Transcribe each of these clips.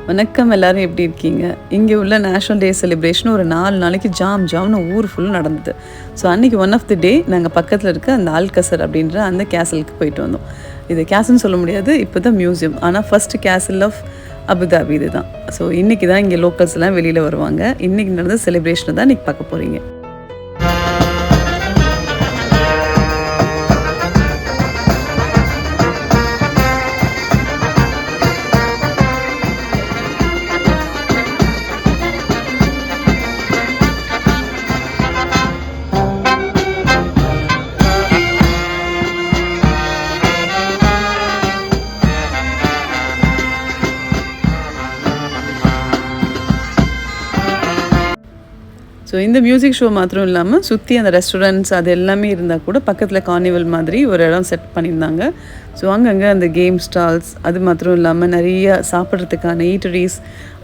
வணக்கம், எல்லாரும் எப்படி இருக்கீங்க? இங்கே உள்ள நேஷ்னல் டே செலிப்ரேஷன் ஒரு 4 நாளைக்கு ஜாம்னு ஊர் ஃபுல்லும் நடந்தது. ஸோ அன்றைக்கி ஒன் ஆஃப் தி டே நாங்கள் பக்கத்தில் இருக்க அந்த ஆல்கசர் அப்படின்ற அந்த கேசலுக்கு போயிட்டு வந்தோம். இது கேசல்னு சொல்ல முடியாது, இப்போ தான் மியூசியம். ஆனால் ஃபஸ்ட்டு கேசல் ஆஃப் அபுதாபி இது தான். ஸோ இன்றைக்கி தான் இங்கே லோக்கல்ஸ்லாம் வெளியில் வருவாங்க. இன்றைக்கி நடந்த செலிப்ரேஷனை தான் இன்றைக்கி பார்க்க போகிறீங்க. ஸோ இந்த மியூசிக் ஷோ மாத்திரம் இல்லாமல் சுற்றி அந்த ரெஸ்டாரண்ட்ஸ் அது எல்லாமே இருந்தால் கூட பக்கத்தில் கார்னிவல் மாதிரி ஒரு இடம் செட் பண்ணியிருந்தாங்க. ஸோ அங்கங்கே அந்த கேம் ஸ்டால்ஸ் அது மாத்திரம் இல்லாமல் நிறைய சாப்பிட்றதுக்கான ஈட்டரிஸ்,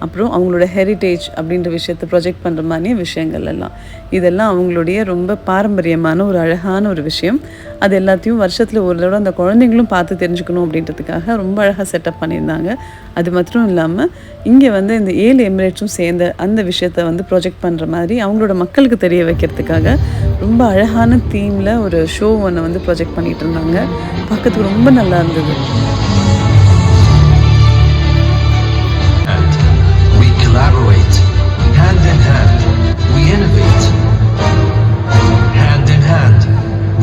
அப்புறம் அவங்களோட ஹெரிட்டேஜ் அப்படின்ற விஷயத்தை ப்ரொஜெக்ட் பண்ணுற மாதிரியே விஷயங்கள் எல்லாம், இதெல்லாம் அவங்களுடைய ரொம்ப பாரம்பரியமான ஒரு அழகான ஒரு விஷயம். அது எல்லாத்தையும் வருஷத்தில் ஒரு தடவை அந்த குழந்தைங்களும் பார்த்து தெரிஞ்சுக்கணும் அப்படின்றதுக்காக ரொம்ப அழகாக செட்டப் பண்ணியிருந்தாங்க. அது மாத்திரம் இல்லாமல் இங்கே இந்த 7 எமிரேட்ஸும் சேர்ந்த அந்த விஷயத்தை ப்ரொஜெக்ட் பண்ணுற மாதிரி அவங்களோட மக்களுக்கு தெரிய வைக்கிறதுக்காக ரொம்ப அழகான தீமில் ஒரு ஷோ ஒன்று ப்ரொஜெக்ட் பண்ணிகிட்டு இருந்தாங்க. பார்க்கறதுக்கு ரொம்ப நல்லா இருந்தது. We collaborate. Hand in hand, we innovate. Hand in hand,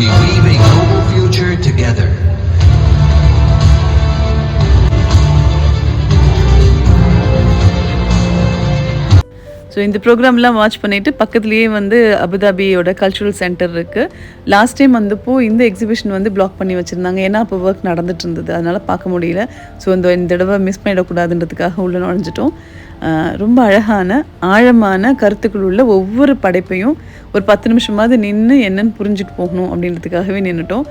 we weave a global future together. So இந்த ப்ரோக்ராம்லாம் வாட்ச் பண்ணிவிட்டு பக்கத்துலேயே அபுதாபியோட கல்ச்சுரல் சென்டர் இருக்குது. லாஸ்ட் டைம் வந்தப்போ இந்த எக்ஸிபிஷன் பிளாக் பண்ணி வச்சுருந்தாங்க. ஏன்னா அப்போ ஒர்க் நடந்துட்டு இருந்தது, அதனால் பார்க்க முடியல. ஸோ இந்த தடவை மிஸ் பண்ணிடக்கூடாதுன்றதுக்காக உள்ளே நுழைஞ்சிட்டோம். ரொம்ப அழகான ஆழமான கருத்துக்கள் உள்ள ஒவ்வொரு படைப்பையும் ஒரு 10 நிமிஷமாவது நின்று என்னென்னு புரிஞ்சுட்டு போகணும் அப்படின்றதுக்காகவே நின்றுட்டோம்.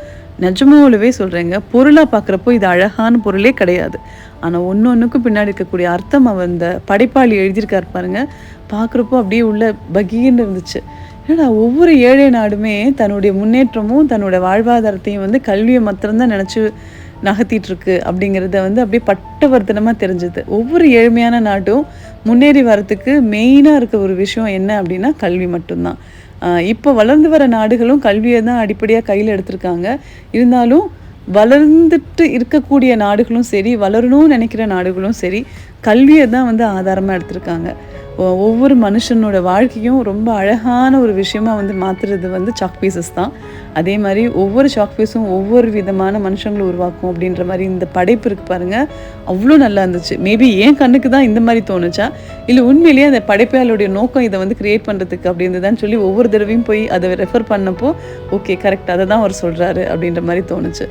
நிஜமாகவே சொல்கிறேங்க, பொருளாக பார்க்குறப்போ இது அழகான பொருளே கிடையாது. ஆனால் ஒன்றுக்கும் பின்னாடி இருக்கக்கூடிய அர்த்தம் அந்த படைப்பாளி எழுதியிருக்காரு பாருங்க, பார்க்குறப்போ அப்படியே உள்ள பகீன்னு இருந்துச்சு. ஏன்னா ஒவ்வொரு ஏழை நாடுமே தன்னுடைய முன்னேற்றமும் தன்னோட வாழ்வாதாரத்தையும் கல்வியை மாத்திரம்தான் நினச்சி நகர்த்திட்டுருக்கு அப்படிங்கிறத அப்படியே பட்டவர்த்தனமாக தெரிஞ்சுது. ஒவ்வொரு ஏழ்மையான நாட்டும் முன்னேறி வரத்துக்கு மெயினாக இருக்க ஒரு விஷயம் என்ன அப்படின்னா கல்வி மட்டும்தான். இப்போ வளர்ந்து வர நாடுகளும் கல்வியை தான் அடிப்படையாக கையில் எடுத்திருக்காங்க. இருந்தாலும் வளர்ந்துட்டு இருக்கக்கூடிய நாடுகளும் சரி, வளரணும்னு நினைக்கிற நாடுகளும் சரி, கல்வியை தான் ஆதாரமாக எடுத்திருக்காங்க. ஒவ்வொரு மனுஷனோட வாழ்க்கையும் ரொம்ப அழகான ஒரு விஷயமா மாற்றுறது சாக் பீசஸ் தான். அதே மாதிரி ஒவ்வொரு சாக் பீஸும் ஒவ்வொரு விதமான மனுஷங்களை உருவாக்கும் அப்படின்ற மாதிரி இந்த படைப்பு இருக்குது பாருங்கள், அவ்வளோ நல்லா இருந்துச்சு. மேபி என் கண்ணுக்கு தான் இந்த மாதிரி தோணுச்சா, இல்லை உண்மையிலேயே அந்த படைப்பாளருடைய நோக்கம் இதை க்ரியேட் பண்ணுறதுக்கு அப்படின்றதான்னு சொல்லி ஒவ்வொரு தடவையும் போய் அதை ரெஃபர் பண்ணப்போ ஓகே கரெக்ட், அதை தான் அவர் சொல்கிறாரு அப்படின்ற மாதிரி தோணுச்சு.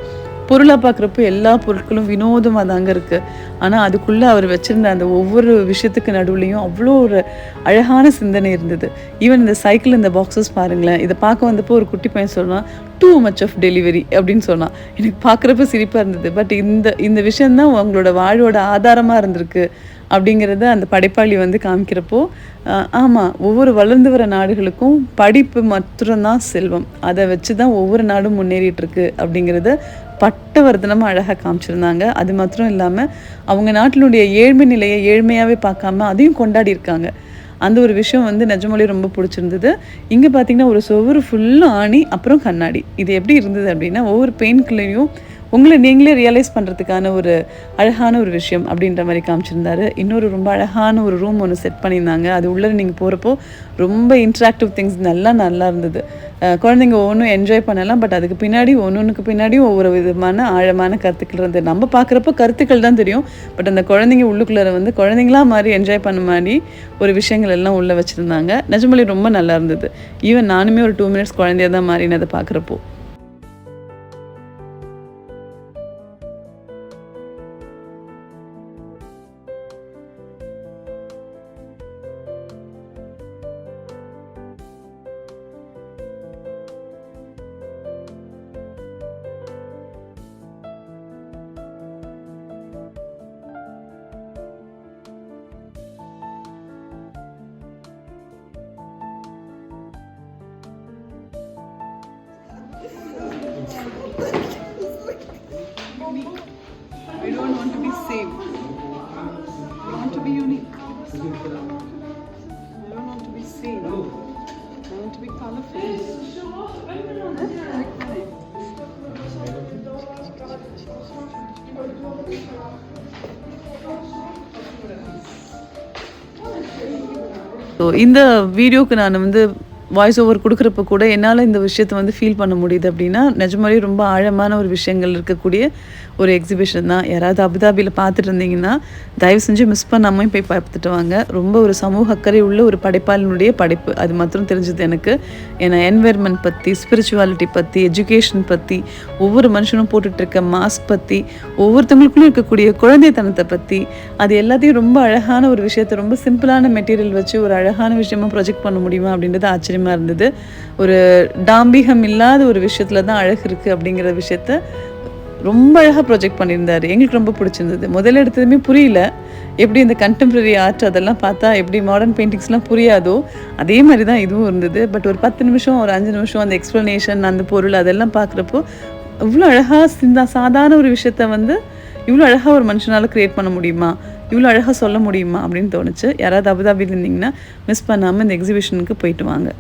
பொருளாக பார்க்குறப்போ எல்லா பொருட்களும் வினோதமாக தாங்க இருக்குது. ஆனால் அதுக்குள்ளே அவர் வச்சுருந்த அந்த ஒவ்வொரு விஷயத்துக்கு நடுவுலையும் அவ்வளோ ஒரு அழகான சிந்தனை இருந்தது. ஈவன் இந்த சைக்கிள், இந்த பாக்ஸஸ் பாருங்களேன், இதை பார்க்க வந்தப்போ ஒரு குட்டி பையன் சொன்னான் டூ மச் ஆஃப் டெலிவரி அப்படின்னு சொன்னான். எனக்கு பார்க்குறப்ப சிரிப்பாக இருந்தது. பட் இந்த விஷயந்தான் அவங்களோட வாழ்வோட ஆதாரமாக இருந்திருக்கு அப்படிங்கிறத அந்த படைப்பாளி காமிக்கிறப்போ ஆமாம், ஒவ்வொரு வளர்ந்து வர நாடுகளுக்கும் படிப்பு மாத்திரம்தான் செல்வம், அதை வச்சு தான் ஒவ்வொரு நாடும் முன்னேறிட்டுருக்கு அப்படிங்கிறத பட்டவர்த்தனமாக அழகாக காமிச்சிருந்தாங்க. அது மாத்திரம் இல்லாமல் அவங்க நாட்டினுடைய ஏழ்மை நிலையை ஏழ்மையாகவே பார்க்காம அதையும் கொண்டாடி இருக்காங்க. அந்த ஒரு விஷயம் நிஜமாலே ரொம்ப பிடிச்சிருந்தது. இங்கே பார்த்திங்கன்னா ஒரு சுவர் ஃபுல்லாக ஆணி, அப்புறம் கண்ணாடி. இது எப்படி இருந்தது அப்படின்னா ஒவ்வொரு பெயிண்ட்குள்ளேயும் உங்களை நீங்களே ரியலைஸ் பண்ணுறதுக்கான ஒரு அழகான ஒரு விஷயம் அப்படின்ற மாதிரி காமிச்சிருந்தாரு. இன்னொரு ரொம்ப அழகான ஒரு ரூம் ஒன்று செட் பண்ணியிருந்தாங்க. அது உள்ளே நீங்கள் போகிறப்போ ரொம்ப இன்ட்ராக்டிவ் திங்ஸ் நல்லா இருந்தது. குழந்தைங்க ஒவ்வொன்றும் என்ஜாய் பண்ணலாம். பட் அதுக்கு பின்னாடி ஒன்றுக்கு பின்னாடியும் ஒவ்வொரு விதமான ஆழமான கருத்துக்கள் இருந்தது. நம்ம பார்க்குறப்போ கருத்துக்கள் தான் தெரியும். பட் அந்த குழந்தைங்க உள்ளுக்குள்ளே குழந்தைங்களா மாதிரி என்ஜாய் பண்ண மாதிரி ஒரு விஷயங்கள் எல்லாம் உள்ளே வச்சுருந்தாங்க. நிஜமாலே ரொம்ப நல்லா இருந்தது. ஈவன் நானுமே ஒரு 2 மினிட்ஸ் குழந்தைய தான் மாறினதை பார்க்குறப்போ. I don't want to be same. I want to be unique. don't want to be seen. I want to be colorful. So இந்த வீடியோக்கு நான் வந்து வாய்ஸ் ஓவர் கொடுக்குறப்ப கூட என்னால் இந்த விஷயத்தை வந்து ஃபீல் பண்ண முடியுது அப்படின்னா நிஜமாலே ரொம்ப ஆழமான ஒரு விஷயங்கள் இருக்கக்கூடிய ஒரு எக்ஸிபிஷன் தான். யாராவது அபுதாபியில் பார்த்துட்டு இருந்தீங்கன்னா தயவு செஞ்சு மிஸ் பண்ணாமல் போய் பார்த்துட்டு வாங்க. ரொம்ப ஒரு சமூக அக்கறை உள்ள ஒரு படைப்பாளினுடைய படைப்பு அது மாத்திரம் தெரிஞ்சது எனக்கு. ஏன்னா என்வைர்மெண்ட் பற்றி, ஸ்பிரிச்சுவாலிட்டி பற்றி, எஜுகேஷன் பற்றி, ஒவ்வொரு மனுஷனும் போட்டுட்ருக்க மாஸ்க் பற்றி, ஒவ்வொருத்தவங்களுக்குள்ளும் இருக்கக்கூடிய குழந்தைத்தனத்தை பற்றி, அது எல்லாத்தையும் ரொம்ப அழகான ஒரு விஷயத்தை ரொம்ப சிம்பிளான மெட்டீரியல் வச்சு ஒரு அழகான விஷயமா ப்ரொஜெக்ட் பண்ண முடியுமா அப்படின்றது ஆச்சரியமாக இருந்தது. ஒரு டாம்பிகம் இல்லாத ஒரு விஷயத்தில் தான் அழகு இருக்குது அப்படிங்கிற விஷயத்த ரொம்ப அழகாக ப்ரொஜெக்ட் பண்ணியிருந்தார். எங்களுக்கு ரொம்ப பிடிச்சிருந்தது. முதல்ல எடுத்ததுமே புரியல, எப்படி இந்த கண்டெம்ப்ரரி ஆர்ட் அதெல்லாம் பார்த்தா எப்படி மாடர்ன் பெயிண்டிங்ஸ்லாம் புரியாதோ அதே மாதிரி தான் இதுவும் இருந்தது. பட் ஒரு 10 நிமிஷம் ஒரு 5 நிமிஷம் அந்த எக்ஸ்ப்ளனேஷன், அந்த பொருள் அதெல்லாம் பார்க்குறப்போ இவ்வளோ அழகாக சாதாரண ஒரு விஷயத்த வந்து இவ்வளோ அழகாக ஒரு மனுஷனால் க்ரியேட் பண்ண முடியுமா, இவ்வளோ அழகாக சொல்ல முடியுமா அப்படின்னு தோணுச்சு. யாராவது அபுதாபியில் இருந்தீங்கன்னா மிஸ் பண்ணாமல் இந்த எக்ஸிபிஷனுக்கு போயிட்டு வாங்க.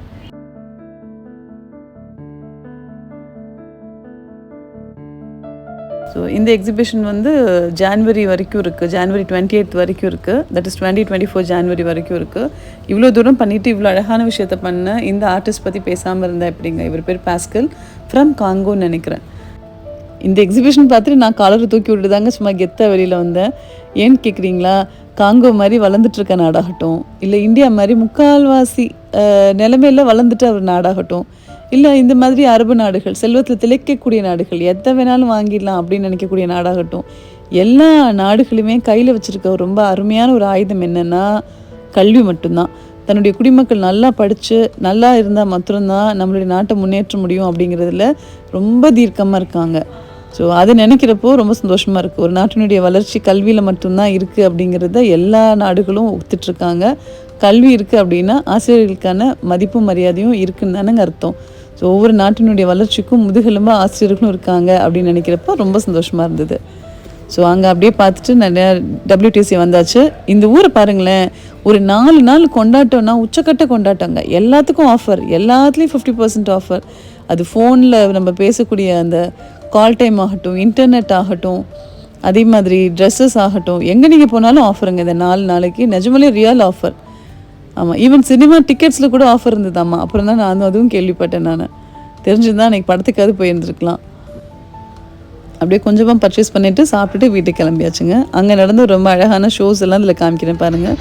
ஸோ இந்த எக்ஸிபிஷன் வந்து ஜான்வரி வரைக்கும் இருக்குது, ஜான்வரி 28 வரைக்கும் இருக்குது. தட் இஸ் 2024 ஜான்வரி வரைக்கும் இருக்குது. இவ்வளோ தூரம் பண்ணிவிட்டு இவ்வளோ அழகான விஷயத்த பண்ண இந்த ஆர்டிஸ்ட் பற்றி பேசாமல் இருந்தால் எப்படிங்க? இவர் பேர் பாஸ்கல் ஃப்ரம் காங்கோன்னு நினைக்கிறேன். இந்த எக்ஸிபிஷன் பார்த்துட்டு நான் காலரை தூக்கி விட்டுதாங்க சும்மா கெத்தாக வெளியில் வந்தேன். ஏன்னு கேட்குறீங்களா? காங்கோ மாதிரி வளர்ந்துட்டுருக்க நாடாகட்டும், இல்லை இந்தியா மாதிரி முக்கால்வாசி நிலைமையில் வளர்ந்துட்டு ஒரு நாடாகட்டும், இல்லை இந்த மாதிரி அரபு நாடுகள் செல்வத்தில் திளைக்கக்கூடிய நாடுகள், எதை வேணாலும் வாங்கிடலாம் அப்படின்னு நினைக்கக்கூடிய நாடாகட்டும், எல்லா நாடுகளுமே கையில் வச்சுருக்க ரொம்ப அருமையான ஒரு ஆயுதம் என்னென்னா கல்வி மட்டும்தான். தன்னுடைய குடிமக்கள் நல்லா படித்து நல்லா இருந்தால் மாத்திரம்தான் நம்மளுடைய நாட்டை முன்னேற்ற முடியும் அப்படிங்கிறதுல ரொம்ப தீர்க்கமாக இருக்காங்க. ஸோ அதை நினைக்கிறப்போ ரொம்ப சந்தோஷமாக இருக்குது. ஒரு நாட்டினுடைய வளர்ச்சி கல்வியில் மட்டும்தான் இருக்குது அப்படிங்கிறத எல்லா நாடுகளும் ஒத்துட்ருக்காங்க. கல்வி இருக்குது அப்படின்னா ஆசிரியர்களுக்கான மதிப்பும் மரியாதையும் இருக்குன்னு தானேங்க அர்த்தம். ஸோ ஒவ்வொரு நாட்டினுடைய வளர்ச்சிக்கும் முதுகெலும்பாக ஆசிரியர்களும் இருக்காங்க அப்படின்னு நினைக்கிறப்போ ரொம்ப சந்தோஷமாக இருந்தது. ஸோ அங்கே அப்படியே பார்த்துட்டு நிறையா WTC வந்தாச்சு. இந்த ஊரை பாருங்களேன், ஒரு 4 நாள் கொண்டாட்டம்னா உச்சக்கட்ட கொண்டாட்டங்க. எல்லாத்துக்கும் ஆஃபர், எல்லாத்துலேயும் 50% ஆஃபர். அது ஃபோனில் நம்ம பேசக்கூடிய அந்த கால் டைம் ஆகட்டும், இன்டர்நெட் ஆகட்டும், அதே மாதிரி ட்ரெஸ்ஸஸ் ஆகட்டும், எங்கே நீங்கள் போனாலும் ஆஃபருங்க. இந்த 4 நாளைக்கு நிஜமாலே ரியல் ஆஃபர். ஆமாம், ஈவன் சினிமா டிக்கெட்ஸில் கூட ஆஃபர் இருந்ததாம்மா. அப்புறம் தான் நான் அதுவும் கேள்விப்பட்டேன். நான் தெரிஞ்சுதான் அன்றைக்கி படத்துக்காவது போயிருந்துருக்கலாம். அப்படியே கொஞ்சமாக பர்ச்சேஸ் பண்ணிவிட்டு சாப்பிட்டுட்டு வீட்டுக்கு கிளம்பியாச்சுங்க. அங்கே நடந்து ரொம்ப அழகான ஷோஸ் எல்லாம் இதில் காமிக்கிறேன் பாருங்கள்.